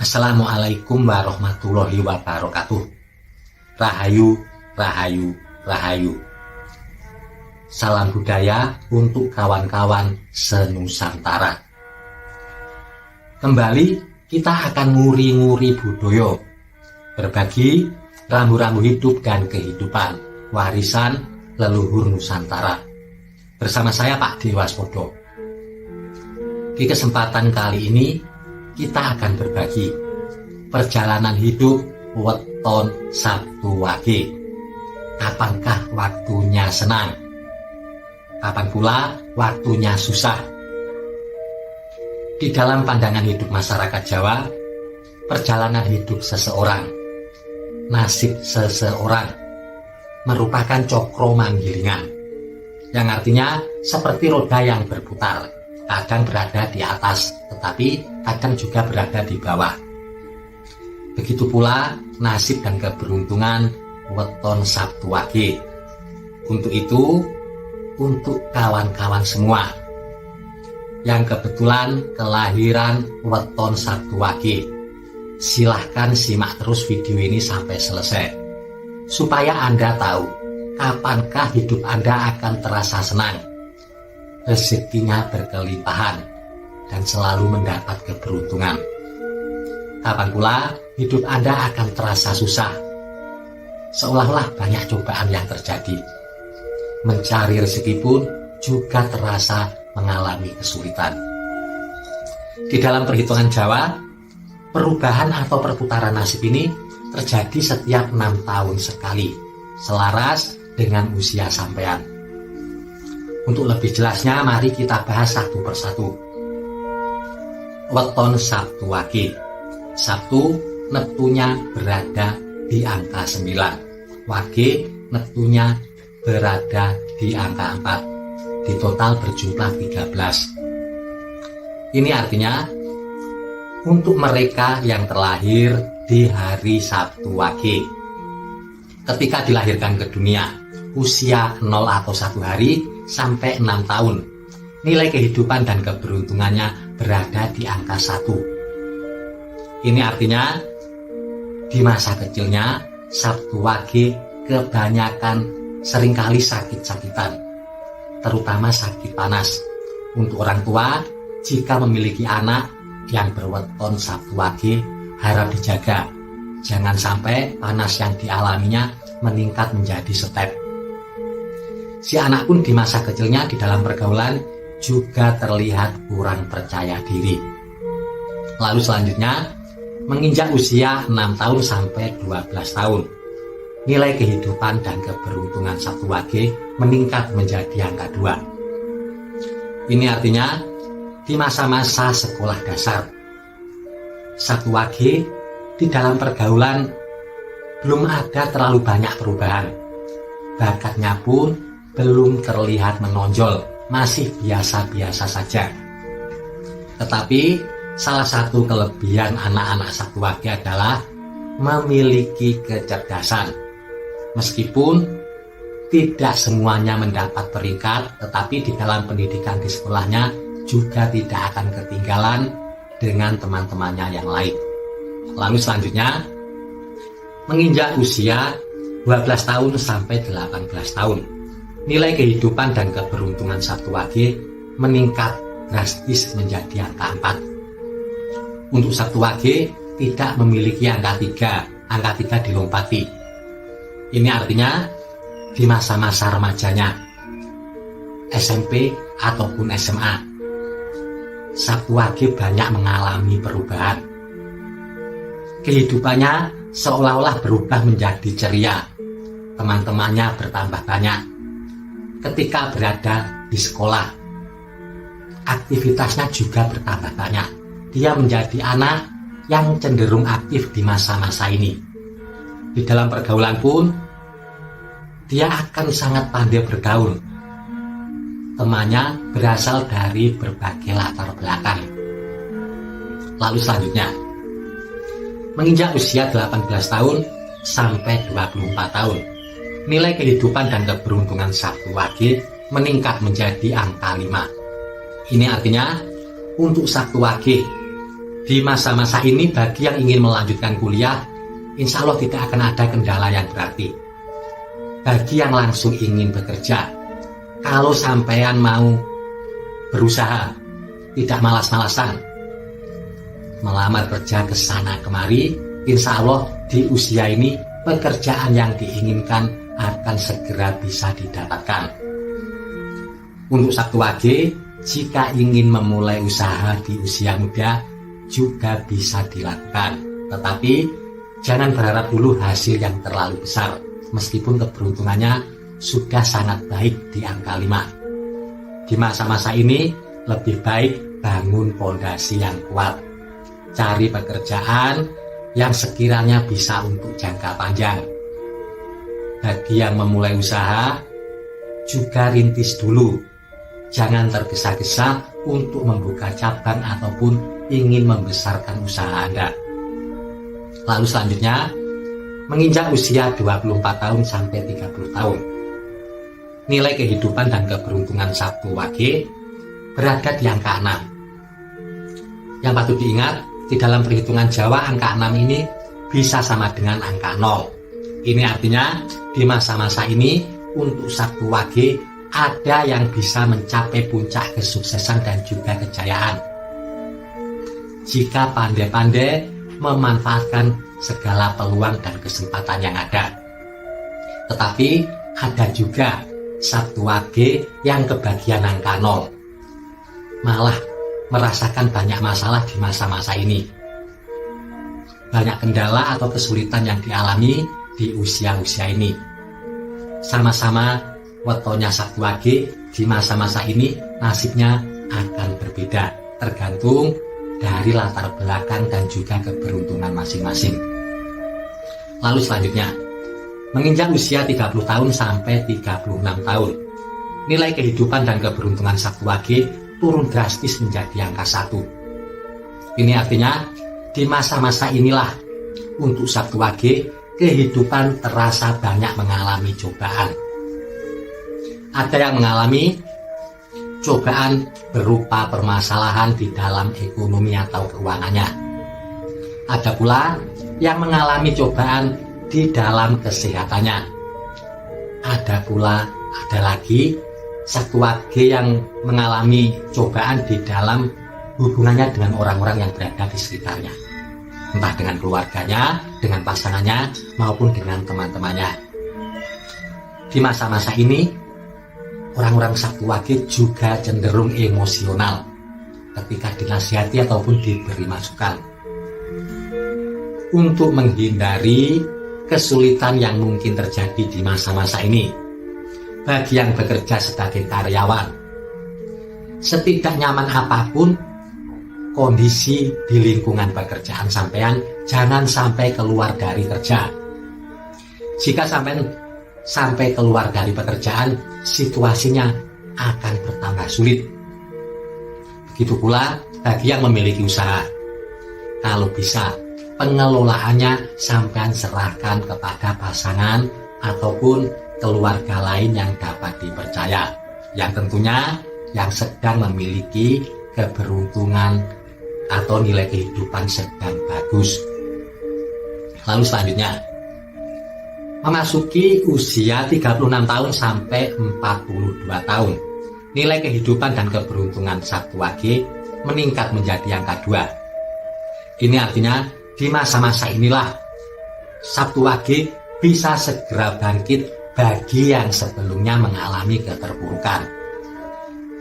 Assalamualaikum warahmatullahi wabarakatuh. Rahayu, rahayu, rahayu. Salam budaya untuk kawan-kawan senusantara. Kembali kita akan nguri-nguri budaya, berbagi rambu-rambu hidup dan kehidupan, warisan leluhur Nusantara. Bersama saya Pak Dewaspodo. Di kesempatan kali ini kita akan berbagi perjalanan hidup weton Sabtu Wage. Kapankah waktunya senang? Kapan pula waktunya susah? Di dalam pandangan hidup masyarakat Jawa, perjalanan hidup seseorang, nasib seseorang merupakan cokro manggilingan, yang artinya seperti roda yang berputar, kadang berada di atas, tetapi kadang juga berada di bawah. Begitu pula nasib dan keberuntungan weton Sabtu Wage. Untuk itu, untuk kawan-kawan semua yang kebetulan kelahiran weton Sabtu Wage, silahkan simak terus video ini sampai selesai, supaya Anda tahu kapankah hidup Anda akan terasa senang, rezekinya berkelimpahan, dan selalu mendapat keberuntungan. Kapan pula hidup Anda akan terasa susah, seolah-olah banyak cobaan yang terjadi. Mencari rezeki pun juga terasa mengalami kesulitan. Di dalam perhitungan Jawa, perubahan atau perputaran nasib ini terjadi setiap 6 tahun sekali, selaras dengan usia sampean. Untuk lebih jelasnya, mari kita bahas satu persatu. Weton Sabtu Wage. Sabtu neptunya berada di angka 9. Wage neptunya berada di angka 4. Di total berjumlah 13. Ini artinya untuk mereka yang terlahir di hari Sabtu Wage, ketika dilahirkan ke dunia, usia 0 atau 1 hari sampai 6 tahun, nilai kehidupan dan keberuntungannya berada di angka 1. Ini artinya di masa kecilnya Sabtu Wage kebanyakan seringkali sakit-sakitan, terutama sakit panas. Untuk orang tua, jika memiliki anak yang berweton Sabtu Wage, harap dijaga, jangan sampai panas yang dialaminya meningkat menjadi step. Si anak pun di masa kecilnya di dalam pergaulan juga terlihat kurang percaya diri. Lalu selanjutnya, menginjak usia 6 tahun sampai 12 tahun, nilai kehidupan dan keberuntungan Sabtu Wage meningkat menjadi angka 2. Ini artinya di masa-masa sekolah dasar, Sabtu Wage di dalam pergaulan belum ada terlalu banyak perubahan. Bakatnya pun belum terlihat menonjol, masih biasa-biasa saja. Tetapi salah satu kelebihan anak-anak Sabtu Wage adalah memiliki kecerdasan. Meskipun tidak semuanya mendapat peringkat, tetapi di dalam pendidikan di sekolahnya juga tidak akan ketinggalan dengan teman-temannya yang lain. Lalu selanjutnya, menginjak usia 12 tahun sampai 18 tahun, nilai kehidupan dan keberuntungan Sabtu Wage meningkat drastis menjadi angka 4. Untuk Sabtu Wage tidak memiliki angka 3, angka 3 dilompati. Ini artinya di masa-masa remajanya, SMP ataupun SMA, Sabtu Wage banyak mengalami perubahan. Kehidupannya seolah-olah berubah menjadi ceria. Teman-temannya bertambah banyak. Ketika berada di sekolah, aktivitasnya juga bertambah banyak. Dia menjadi anak yang cenderung aktif di masa-masa ini. Di dalam pergaulan pun, dia akan sangat pandai bergaul. Temannya berasal dari berbagai latar belakang. Lalu selanjutnya, menginjak usia 18 tahun sampai 24 tahun, nilai kehidupan dan keberuntungan Sabtu Wage meningkat menjadi angka 5. Ini artinya untuk Sabtu Wage Di masa-masa ini bagi yang ingin melanjutkan kuliah, insya Allah tidak akan ada kendala yang berarti. Bagi yang langsung ingin bekerja, kalau sampean mau berusaha, tidak malas-malasan, melamar kerja ke sana kemari, insya Allah di usia ini pekerjaan yang diinginkan akan segera bisa didapatkan. Untuk Sabtu Wage, jika ingin memulai usaha di usia muda juga bisa dilakukan, tetapi jangan berharap dulu hasil yang terlalu besar, meskipun keberuntungannya sudah sangat baik di angka 5. Di masa-masa ini lebih baik bangun fondasi yang kuat, cari pekerjaan yang sekiranya bisa untuk jangka panjang. Bagi yang memulai usaha, juga rintis dulu. Jangan tergesa-gesa untuk membuka cabang ataupun ingin membesarkan usaha Anda. Lalu selanjutnya, menginjak usia 24 tahun sampai 30 tahun. Nilai kehidupan dan keberuntungan Sabtu Wage berada di angka 6. Yang patut diingat, di dalam perhitungan Jawa angka 6 ini bisa sama dengan angka 0. Ini artinya di masa-masa ini untuk Sabtu Wage ada yang bisa mencapai puncak kesuksesan dan juga kejayaan. Jika pandai-pandai memanfaatkan segala peluang dan kesempatan yang ada. Tetapi ada juga Sabtu Wage yang kebagian angka 0. Malah merasakan banyak masalah di masa-masa ini. Banyak kendala atau kesulitan yang dialami di usia-usia ini. Sama-sama wetonya Sabtu Wage di masa-masa ini nasibnya akan berbeda, tergantung dari latar belakang dan juga keberuntungan masing-masing. Lalu selanjutnya, menginjak usia 30 tahun sampai 36 tahun, nilai kehidupan dan keberuntungan Sabtu Wage turun drastis menjadi angka 1. Ini artinya di masa-masa inilah untuk Sabtu Wage kehidupan terasa banyak mengalami cobaan. Ada yang mengalami cobaan berupa permasalahan di dalam ekonomi atau keuangannya. Ada pula yang mengalami cobaan di dalam kesehatannya. Ada lagi Sabtu Wage yang mengalami cobaan di dalam hubungannya dengan orang-orang yang berada di sekitarnya. Entah dengan keluarganya, dengan pasangannya, maupun dengan teman-temannya. Di masa-masa ini, orang-orang Sabtu Wage juga cenderung emosional ketika dinasihati ataupun diberi masukan. Untuk menghindari kesulitan yang mungkin terjadi di masa-masa ini, bagi yang bekerja sebagai karyawan, setidak nyaman apapun kondisi di lingkungan pekerjaan sampean, jangan sampai keluar dari kerja. Jika sampai keluar dari pekerjaan, situasinya akan bertambah sulit. Begitu pula bagi yang memiliki usaha. Kalau bisa, pengelolaannya sampean serahkan kepada pasangan ataupun keluarga lain yang dapat dipercaya, yang tentunya yang sedang memiliki keberuntungan atau nilai kehidupan sedang bagus. Lalu selanjutnya, memasuki usia 36 tahun sampai 42 tahun, nilai kehidupan dan keberuntungan Sabtu Wage meningkat menjadi angka 2. Ini artinya di masa-masa inilah Sabtu Wage bisa segera bangkit bagi yang sebelumnya mengalami keterpurukan.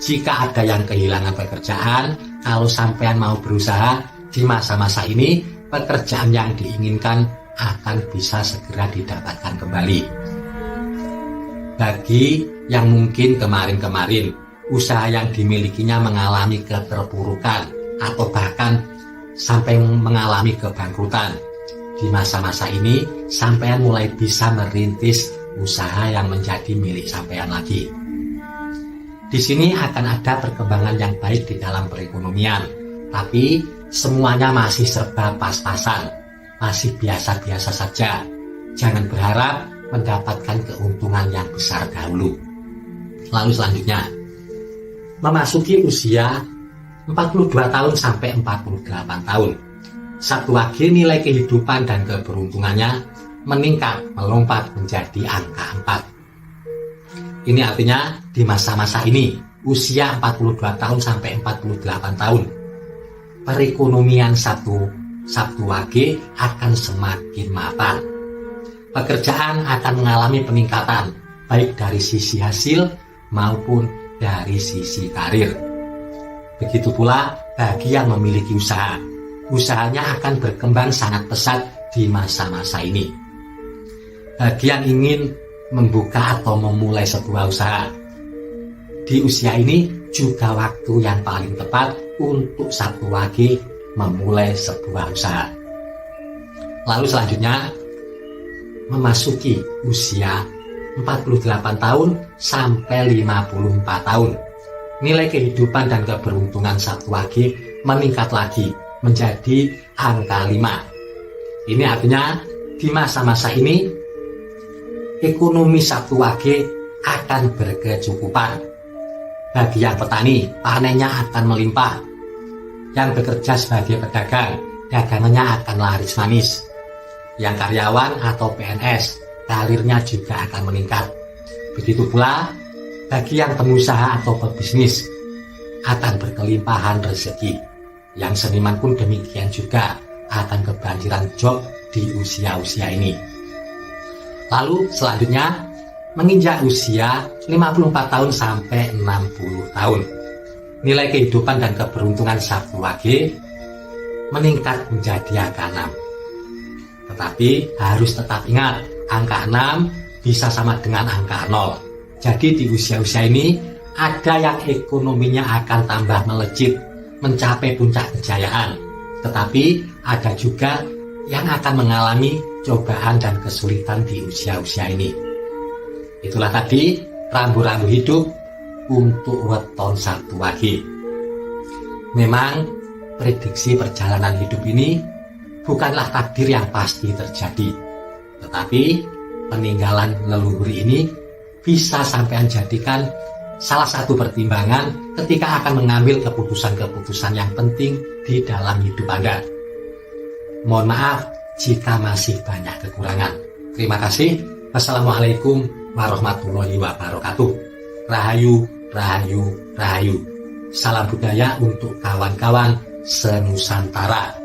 Jika ada yang kehilangan pekerjaan, kalau sampean mau berusaha di masa-masa ini, pekerjaan yang diinginkan akan bisa segera didapatkan kembali. Bagi yang mungkin kemarin-kemarin usaha yang dimilikinya mengalami keterpurukan atau bahkan sampai mengalami kebangkrutan, di masa-masa ini sampean mulai bisa merintis usaha yang menjadi milik sampean lagi. Di sini akan ada perkembangan yang baik di dalam perekonomian, tapi semuanya masih serba pas-pasan, masih biasa-biasa saja. Jangan berharap mendapatkan keuntungan yang besar dahulu. Lalu selanjutnya, memasuki usia 42 tahun sampai 48 tahun. Satu Wage nilai kehidupan dan keberuntungannya meningkat melompat menjadi angka 4. Ini artinya di masa-masa ini, usia 42 tahun sampai 48 tahun, perekonomian Sabtu Wage akan semakin mapan. Pekerjaan akan mengalami peningkatan baik dari sisi hasil maupun dari sisi karir. Begitu pula bagi yang memiliki usaha, usahanya akan berkembang sangat pesat di masa-masa ini. Bagi yang ingin membuka atau memulai sebuah usaha, di usia ini juga waktu yang paling tepat untuk Sabtu Wage memulai sebuah usaha. Lalu selanjutnya, memasuki usia 48 tahun sampai 54 tahun. Nilai kehidupan dan keberuntungan Sabtu Wage meningkat lagi menjadi angka 5. Ini artinya di masa-masa ini ekonomi Sabtu Wage akan berkecukupan. Bagi yang petani, panennya akan melimpah. Yang bekerja sebagai pedagang, dagangannya akan laris manis. Yang karyawan atau PNS, karirnya juga akan meningkat. Begitu pula bagi yang pengusaha atau pebisnis, akan berkelimpahan rezeki. Yang seniman pun demikian juga, akan kebanjiran job di usia-usia ini. Lalu selanjutnya, menginjak usia 54 tahun sampai 60 tahun. Nilai kehidupan dan keberuntungan Sabtu Wage meningkat menjadi angka 6. Tetapi harus tetap ingat, angka 6 bisa sama dengan angka 0. Jadi di usia-usia ini ada yang ekonominya akan tambah melejit, mencapai puncak kejayaan. Tetapi ada juga yang akan mengalami cobaan dan kesulitan di usia-usia ini. Itulah tadi rambu-rambu hidup untuk weton Sabtu Wage. Memang prediksi perjalanan hidup ini bukanlah takdir yang pasti terjadi. Tetapi peninggalan leluhur ini bisa sampean jadikan salah satu pertimbangan ketika akan mengambil keputusan-keputusan yang penting di dalam hidup Anda. Mohon maaf jika masih banyak kekurangan. Terima kasih. Wassalamualaikum warahmatullahi wabarakatuh. Rahayu, rahayu, rahayu. Salam budaya untuk kawan-kawan senusantara.